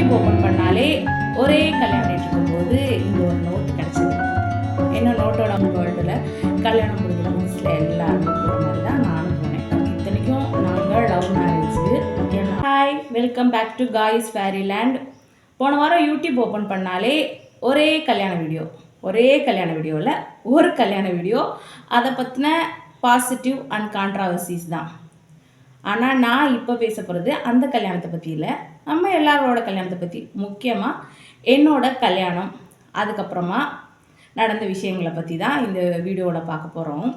YouTube open பண்ணாலே ஒரே கல்யாணம் இருக்கும்போது இந்த ஒரு நோட்டு கிடச்சிது. என்ன நோட்டோட வேர்ல்டில் கல்யாணம் முடிஞ்ச புதுசில் எல்லாருமே போகிற மாதிரி தான் நானும் போனேன். இத்தனைக்கும் நாங்கள் love marriage. Hi, welcome back to guys fairyland. போன வாரம் யூடியூப் ஓப்பன் பண்ணாலே ஒரே கல்யாண வீடியோவில் ஒரு கல்யாண வீடியோ, அதை பற்றின பாசிட்டிவ் அண்ட் கான்ட்ராவர்சிஸ் தான். ஆனால் நான் இப்போ பேச போகிறது அந்த கல்யாணத்தை பற்றி இல்லை, நம்ம எல்லாரோட கல்யாணத்தை பற்றி. முக்கியமாக என்னோட கல்யாணம், அதுக்கப்புறமா நடந்த விஷயங்களை பற்றி தான் இந்த வீடியோவில் பார்க்க போகிறோம்.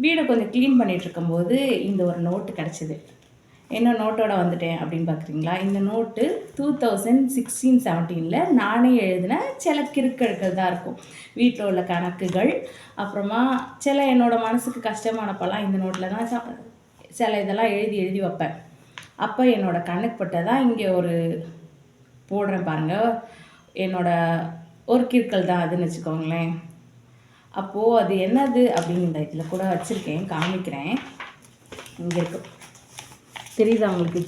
வீடை கொஞ்சம் க்ளீன் பண்ணிகிட்டு இருக்கும்போது இந்த ஒரு நோட்டு கிடச்சிது. என்ன நோட்டோட வந்துட்டேன் அப்படின்னு பார்க்குறீங்களா? இந்த நோட்டு 2016-17 நானே எழுதின சில கிறுக்கெழுக்கள் தான் இருக்கும். வீட்டில் உள்ள கணக்குகள், அப்புறமா சில என்னோடய மனசுக்கு கஷ்டமானப்பெல்லாம் இந்த நோட்டில் தான் சில இதெல்லாம் எழுதி வைப்பேன். அப்போ என்னோடய கண்ணுக்கு பட்டதான் இங்கே ஒரு போடுறேன் பாருங்கள். என்னோடய ஒரு கிறுக்கல் தான் அதுன்னு வச்சுக்கோங்களேன். அப்போது அது என்னது அப்படின்னு இந்த இதில் கூட வச்சுருக்கேன், காமிக்கிறேன். இங்கே இருக்கு, தெரியுதா உங்களுக்கு?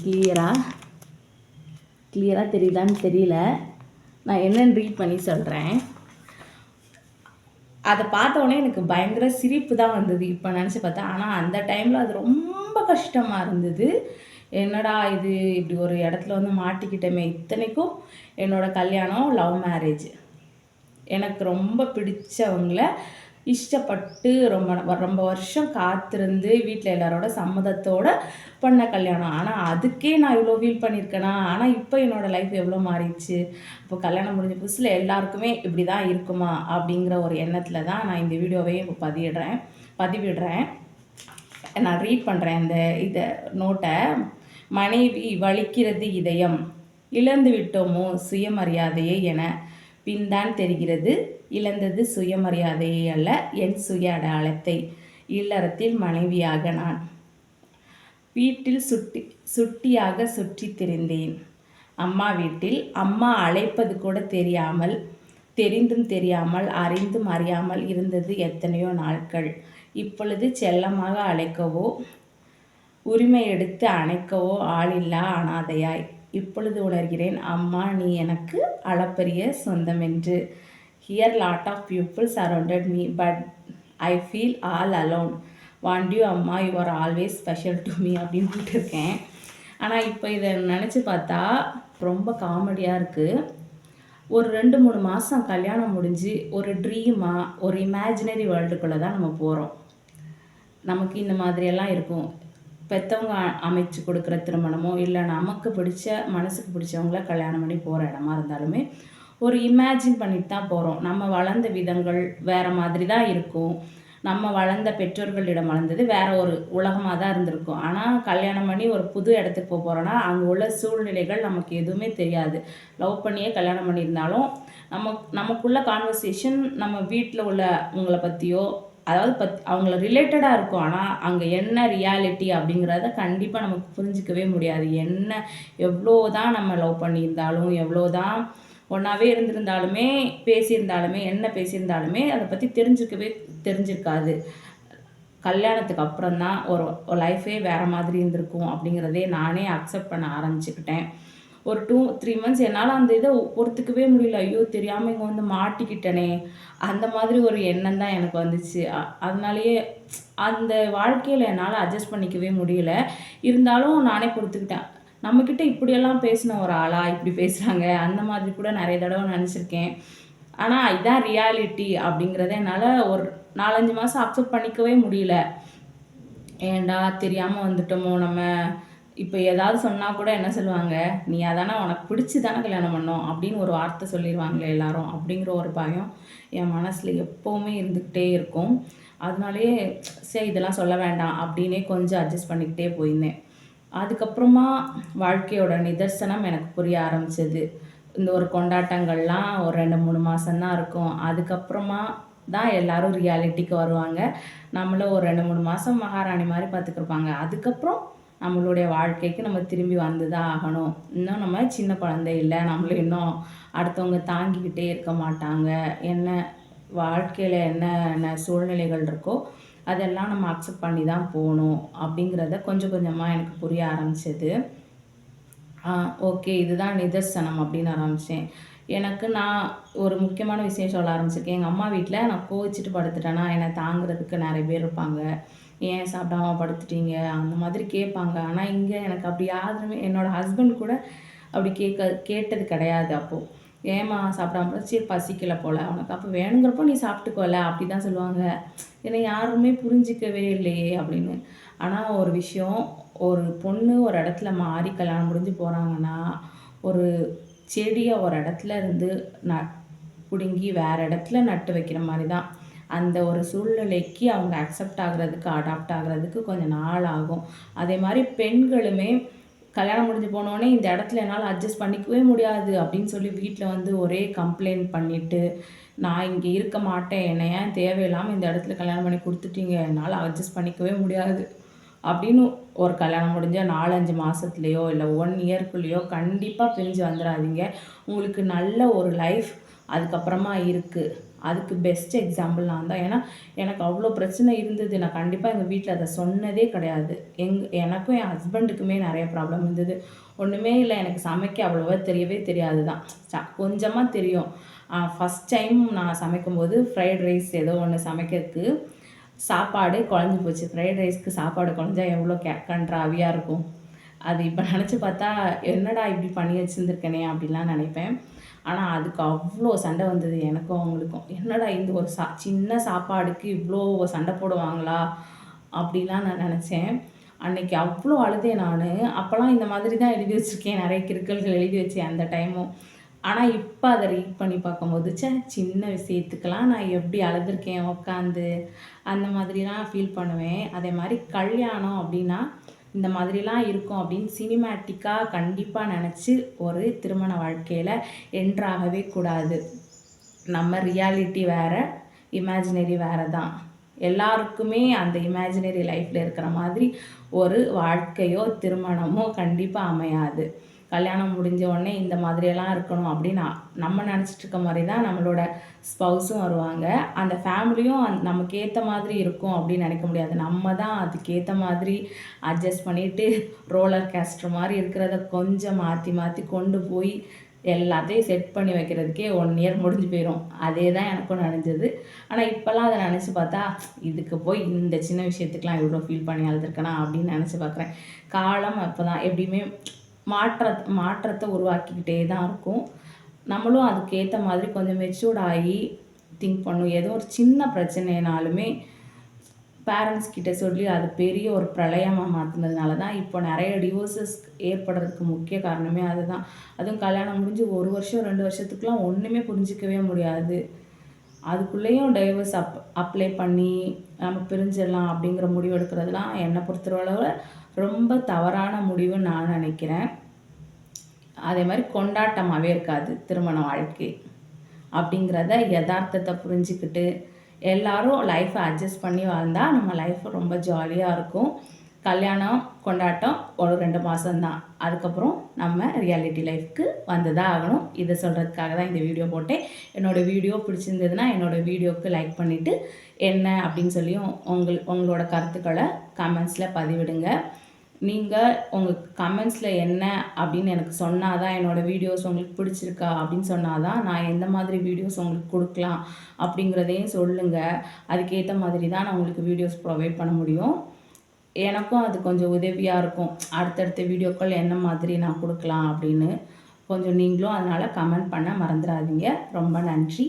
கிளியராக தெரியுதான்னு தெரியல. நான் என்னென்னு ரீட் பண்ணி சொல்கிறேன். அதை பார்த்தோன்னே எனக்கு பயங்கர சிரிப்பு தான் வந்தது இப்போ நினச்சி பார்த்தேன். ஆனால் அந்த டைமில் அது ரொம்ப கஷ்டமாக இருந்தது. என்னடா இது, இப்படி ஒரு இடத்துல வந்து மாட்டிக்கிட்டோமே. இத்தனைக்கும் என்னோடய கல்யாணம் லவ் மேரேஜ். எனக்கு ரொம்ப பிடிச்சவங்கள இஷ்டப்பட்டு ரொம்ப வருஷம் காத்திருந்து வீட்டில் எல்லாரோட சம்மதத்தோடு பண்ண கல்யாணம். ஆனால் அதுக்கே நான் இவ்வளோ ஃபீல் பண்ணியிருக்கேனா? ஆனால் இப்போ என்னோடய லைஃப் எவ்வளோ மாறிடுச்சு. இப்போ கல்யாணம் முடிஞ்ச புதுசில் எல்லாருக்குமே இப்படி தான் இருக்குமா அப்படிங்கிற ஒரு எண்ணத்தில் தான் நான் இந்த வீடியோவே இப்போ பதிவிடுறேன். நான் ரீட் பண்ணுறேன் இதை நோட்டை. மனைவி வலிக்கிறது இதயம், இழந்து விட்டோமோ சுயமரியாதையை என பின்தான் தெரிகிறது, இழந்தது சுயமரியாதையை அல்ல என் சுய அடையாளத்தை. இல்லறத்தில் மனைவியாக நான் வீட்டில் சுட்டியாக சுற்றி திரிந்தேன். அம்மா வீட்டில் அம்மா அழைப்பது கூட தெரிந்தும் தெரியாமல் அறிந்தும் அறியாமல் இருந்தது எத்தனையோ நாட்கள். இப்பொழுது செல்லமாக அழைக்கவோ உரிமை எடுத்து அணைக்கவோ ஆளில்லா அனாதையாய் இப்பொழுது உணர்கிறேன், அம்மா நீ எனக்கு அளப்பரிய சொந்தம் என்று. Here lot of people surrounded me, but I feel all alone. Want you அம்மா, you are always special to me அப்படின்னு போட்டிருக்கேன். ஆனால் இப்போ இதை நினச்சி பார்த்தா ரொம்ப காமெடியாக இருக்குது. ஒரு 2-3 மாதம் கல்யாணம் முடிஞ்சு ஒரு ட்ரீமாக ஒரு இமேஜினரி வேர்ல்டுக்குள்ளே தான் நம்ம போகிறோம். நமக்கு இந்த மாதிரியெல்லாம் இருக்கும். பெற்றவங்க அமைச்சு கொடுக்குற திருமணமோ இல்லை நமக்கு மனசுக்கு பிடிச்சவங்கள கல்யாணம் பண்ணி போகிற இடமா இருந்தாலுமே ஒரு இமேஜின் பண்ணிட்டு தான் போகிறோம். நம்ம வளர்ந்த விதங்கள் வேறு மாதிரி தான் இருக்கும். நம்ம வளர்ந்த பெற்றோர்களிடம் வளர்ந்தது வேறு ஒரு உலகமாக தான் இருந்திருக்கும். ஆனால் கல்யாணம் பண்ணி ஒரு புது இடத்துக்கு போகிறோன்னா அங்கே உள்ள சூழ்நிலைகள் நமக்கு எதுவுமே தெரியாது. லவ் பண்ணியே கல்யாணம் பண்ணியிருந்தாலும் நமக்குள்ள கான்வர்சேஷன் நம்ம வீட்டில் உள்ளவங்களை பற்றியோ அதாவது அவங்கள ரிலேட்டடாக இருக்கும். ஆனால் அங்கே என்ன ரியாலிட்டி அப்படிங்கிறத கண்டிப்பாக நமக்கு புரிஞ்சிக்கவே முடியாது. எவ்வளோ தான் நம்ம லவ் பண்ணியிருந்தாலும், எவ்வளோ தான் ஒன்றாவே இருந்திருந்தாலுமே என்ன பேசியிருந்தாலுமே அதை பற்றி தெரிஞ்சிருக்காது. கல்யாணத்துக்கு அப்புறம் தான் ஒரு லைஃபே வேறு மாதிரி இருந்திருக்கும் அப்படிங்கிறதே நானே அக்செப்ட் பண்ண ஆரம்பிச்சுக்கிட்டேன். ஒரு 2-3 மந்த்ஸ் என்னால் அந்த இதை பொறுத்துக்கவே முடியல. ஐயோ தெரியாமல் இங்கே வந்து மாட்டிக்கிட்டனே, அந்த மாதிரி ஒரு எண்ணம் தான் எனக்கு வந்துச்சு. அதனாலேயே அந்த வாழ்க்கையில் என்னால் அட்ஜஸ்ட் பண்ணிக்கவே முடியல. இருந்தாலும் நானே பொறுத்துக்கிட்டேன். நம்மக்கிட்ட இப்படியெல்லாம் பேசின ஒரு ஆளா இப்படி பேசுகிறாங்க, அந்த மாதிரி கூட நிறைய தடவை நினச்சிருக்கேன். ஆனால் இதுதான் ரியாலிட்டி அப்படிங்கிறத என்னால் ஒரு 4-5 மாதம் அக்செப்ட் பண்ணிக்கவே முடியல. ஏண்டா தெரியாமல் வந்துட்டோமோ நம்ம. இப்போ ஏதாவது சொன்னால் கூட என்ன சொல்லுவாங்க, நீ அதானே உனக்கு பிடிச்சி தானே கல்யாணம் பண்ணோம் அப்படின்னு ஒரு வார்த்தை சொல்லிடுவாங்களே எல்லாரும், அப்படிங்கிற ஒரு பயம் என் மனசில் எப்போவுமே இருந்துக்கிட்டே இருக்கும். அதனாலேயே சரி இதெல்லாம் சொல்ல வேண்டாம் அப்படின்னே கொஞ்சம் அட்ஜஸ்ட் பண்ணிக்கிட்டே போயிருந்தேன். அதுக்கப்புறமா வாழ்க்கையோட நிதர்சனம் எனக்கு புரிய ஆரம்பிச்சது. இந்த ஒரு கொண்டாட்டங்கள்லாம் ஒரு 2-3 மாதம்தான் இருக்கும். அதுக்கப்புறமா தான் எல்லோரும் ரியாலிட்டிக்கு வருவாங்க. நம்மள ஒரு 2-3 மாதம் மகாராணி மாதிரி பார்த்துக்கிருப்பாங்க. அதுக்கப்புறம் நம்மளுடைய வாழ்க்கைக்கு நம்ம திரும்பி வந்து தான் ஆகணும். இன்னும் நம்ம சின்ன குழந்தை இல்லை, நம்மள இன்னும் அடுத்தவங்க தாங்கிக்கிட்டே இருக்க மாட்டாங்க. என்ன வாழ்க்கையில் என்ன சூழ்நிலைகள் இருக்கோ அதெல்லாம் நம்ம அக்செப்ட் பண்ணி தான் போகணும் அப்படிங்கிறத கொஞ்சம் கொஞ்சமாக எனக்கு புரிய ஆரம்பிச்சது. ஓகே இதுதான் நிதர்சனம் அப்படின்னு ஆரம்பித்தேன். எனக்கு நான் ஒரு முக்கியமான விஷயம் சொல்ல ஆரம்பிச்சிருக்கேன். எங்கள் அம்மா வீட்டில் நான் கோவிச்சுட்டு படுத்துட்டேன்னா என்னை தாங்குறதுக்கு நிறைய பேர் இருப்பாங்க. ஏன் சாப்பிடாம படுத்துட்டீங்க அந்த மாதிரி கேட்பாங்க. ஆனால் இங்கே எனக்கு அப்படி யாருமே என்னோடய ஹஸ்பண்ட் கூட அப்படி கேட்டது கிடையாது. அப்போது ஏம்மா சாப்பிடாம சரி பசிக்கல போல் உனக்கு அப்போ வேணுங்கிறப்போ நீ சாப்பிட்டுக்கோல அப்படி தான் சொல்லுவாங்க. என்னை யாருமே புரிஞ்சிக்கவே இல்லையே அப்படின்னு. ஆனால் ஒரு விஷயம், ஒரு பொண்ணு ஒரு இடத்துல மாறி கல்யாணம் முடிஞ்சு போகிறாங்கன்னா ஒரு செடியை ஒரு இடத்துல இருந்து பிடுங்கி வேறு இடத்துல நட்டு வைக்கிற மாதிரி தான். அந்த ஒரு சூழ்நிலைக்கு அவங்க அக்செப்ட் ஆகுறதுக்கு அடாப்ட் ஆகுறதுக்கு கொஞ்சம் நாள் ஆகும். அதே மாதிரி பெண்களுமே கல்யாணம் முடிஞ்சு போனோடனே இந்த இடத்துல என்னால் அட்ஜஸ்ட் பண்ணிக்கவே முடியாது அப்படின்னு சொல்லி வீட்டில் வந்து ஒரே கம்ப்ளைண்ட் பண்ணிவிட்டு நான் இங்கே இருக்க மாட்டேன், என்னை ஏன் தேவையில்லாமல் இந்த இடத்துல கல்யாணம் பண்ணி கொடுத்துட்டீங்க, என்னால் அட்ஜஸ்ட் பண்ணிக்கவே முடியாது அப்படின்னு ஒரு கல்யாணம் முடிஞ்ச 4-5 மாதத்துலேயோ இல்லை 1 இயர்க்குள்ளேயோ கண்டிப்பாக பிரிஞ்சு வந்துடாதீங்க. உங்களுக்கு நல்ல ஒரு லைஃப் அதுக்கப்புறமா இருக்குது. அதுக்கு பெஸ்ட் எக்ஸாம்பிள் நான் தான். ஏன்னா எனக்கு அவ்வளோ பிரச்சனை இருந்தது. நான் கண்டிப்பாக எங்கள் வீட்டில் அதை சொன்னதே கிடையாது. எனக்கும் என் ஹஸ்பண்டுக்குமே நிறைய ப்ராப்ளம் இருந்தது. ஒன்றுமே இல்லை, எனக்கு சமைக்க அவ்வளோவா தெரியவே தெரியாது தான். கொஞ்சமாக தெரியும். ஃபஸ்ட் டைம் நான் சமைக்கும்போது ஃப்ரைட் ரைஸ் ஏதோ ஒன்று சமைக்கிறதுக்கு சாப்பாடு குழஞ்சி போச்சு. ஃப்ரைட் ரைஸ்க்கு சாப்பாடு குழஞ்சா எவ்வளோ கண்ட்ராவியாக இருக்கும். அது இப்போ நினச்சி பார்த்தா என்னடா இப்படி பண்ணி வச்சுருந்துருக்கனே அப்படின்லாம் நினைப்பேன். ஆனால் அதுக்கு அவ்வளோ சண்டை வந்தது எனக்கும் அவங்களுக்கும். என்னடா இந்த ஒரு சின்ன சாப்பாடுக்கு இவ்வளோ சண்டை போடுவாங்களா அப்படிலாம் நான் நினச்சேன். அன்றைக்கி அவ்வளோ அழுதேன் நான். அப்போல்லாம் இந்த மாதிரி தான் எழுதி வச்சுருக்கேன், நிறைய கிறுக்கல்கள் எழுதி வச்சேன் அந்த டைமும். ஆனால் இப்போ அதை ரீட் பண்ணி பார்க்கும்போது சின்ன விஷயத்துக்கெல்லாம் நான் எப்படி அழுதுருக்கேன் உட்காந்து அந்த மாதிரிலாம் ஃபீல் பண்ணுவேன். அதே மாதிரி கல்யாணம் அப்படின்னா இந்த மாதிரிலாம் இருக்கும் அப்படின்னு சினிமேட்டிக்காக கண்டிப்பாக நினச்சி ஒரு திருமண வாழ்க்கையில் என்ட்ராகவே கூடாது. நம்ம ரியாலிட்டி வேறு, இமேஜினரி வேறு தான். எல்லாருக்குமே அந்த இமேஜினரி லைஃப்பில் இருக்கிற மாதிரி ஒரு வாழ்க்கையோ திருமணமோ கண்டிப்பாக அமையாது. கல்யாணம் முடிஞ்ச உடனே இந்த மாதிரியெல்லாம் இருக்கணும் அப்படின்னு நம்ம நினச்சிட்டு இருக்க மாதிரி தான் நம்மளோட ஸ்பௌஸும் வருவாங்க. அந்த ஃபேமிலியும் நமக்கு ஏற்ற மாதிரி இருக்கும் அப்படின்னு நினைக்க முடியாது. நம்ம தான் அதுக்கேற்ற மாதிரி அட்ஜஸ்ட் பண்ணிவிட்டு ரோலர் கேஸ்டர் மாதிரி இருக்கிறத கொஞ்சம் மாற்றி மாற்றி கொண்டு போய் எல்லாத்தையும் செட் பண்ணி வைக்கிறதுக்கே 1 இயர் முடிஞ்சு போயிடும். அதே தான் எனக்கும் நினைஞ்சது. ஆனால் இப்போல்லாம் அதை நினச்சி பார்த்தா இதுக்கு போய் இந்த சின்ன விஷயத்துக்கெலாம் இவ்வளோ ஃபீல் பண்ணி அழுதுருக்கேனா அப்படின்னு நினச்சி பார்க்குறேன். காலம் அப்போ தான் எப்படியுமே மாற்றத்தை உருவாக்கிக்கிட்டே தான் இருக்கும். நம்மளும் அதுக்கேற்ற மாதிரி கொஞ்சம் மெச்சூர்ட் ஆகி திங்க் பண்ணணும். ஏதோ ஒரு சின்ன பிரச்சனைனாலுமே பேரண்ட்ஸ் கிட்ட சொல்லி அது பெரிய ஒரு பிரளயமாக மாற்றினதுனால தான் இப்போ நிறைய டிவோர்ஸஸ் ஏற்படுறதுக்கு முக்கிய காரணமே அதுதான். அதுவும் கல்யாணம் முடிஞ்சு 1 வருஷம் 2 வருஷத்துக்குலாம் ஒன்றுமே புரிஞ்சிக்கவே முடியாது. அதுக்குள்ளேயும் டைவர்ஸ் அப்ளை பண்ணி நம்ம பிரிஞ்சிடலாம் அப்படிங்கிற முடிவு எடுக்கிறதுலாம் என்னை பொறுத்தளவில் ரொம்ப தவறான முடிவுன்னு நான் நினைக்கிறேன். அதே மாதிரி கொண்டாட்டமாகவே இருக்காது திருமண வாழ்க்கை அப்படிங்கிறத யதார்த்தத்தை புரிஞ்சுக்கிட்டு எல்லோரும் லைஃப்பை அட்ஜஸ்ட் பண்ணி வாழ்ந்தால் நம்ம லைஃப் ரொம்ப ஜாலியாக இருக்கும். கல்யாணம் கொண்டாட்டம் ஒரு 2 மாதம்தான். அதுக்கப்புறம் நம்ம ரியாலிட்டி லைஃப்க்கு வந்து தான் ஆகணும். இதை சொல்கிறதுக்காக தான் இந்த வீடியோ போட்டேன். என்னோடய வீடியோ பிடிச்சிருந்ததுன்னா என்னோடய வீடியோவுக்கு லைக் பண்ணிவிட்டு என்ன அப்படின்னு சொல்லியும் உங்களோட கருத்துக்களை கமெண்ட்ஸில் பதிவிடுங்க. நீங்கள் உங்கள் கமெண்ட்ஸில் என்ன அப்படின்னு எனக்கு சொன்னால் தான் என்னோடய வீடியோஸ் உங்களுக்கு பிடிச்சிருக்கா அப்படின்னு சொன்னால் தான் நான் எந்த மாதிரி வீடியோஸ் உங்களுக்கு கொடுக்கலாம் அப்படிங்கிறதையும் சொல்லுங்கள். அதுக்கேற்ற மாதிரி தான் நான் உங்களுக்கு வீடியோஸ் ப்ரொவைட் பண்ண முடியும். எனக்கும் அது கொஞ்சம் உதவியாக இருக்கும். அடுத்தடுத்த வீடியோக்கள் என்ன மாதிரி நான் கொடுக்கலாம் அப்படின்னு கொஞ்சம் நீங்களும் அதனால் கமெண்ட் பண்ண மறந்துடாதீங்க. ரொம்ப நன்றி.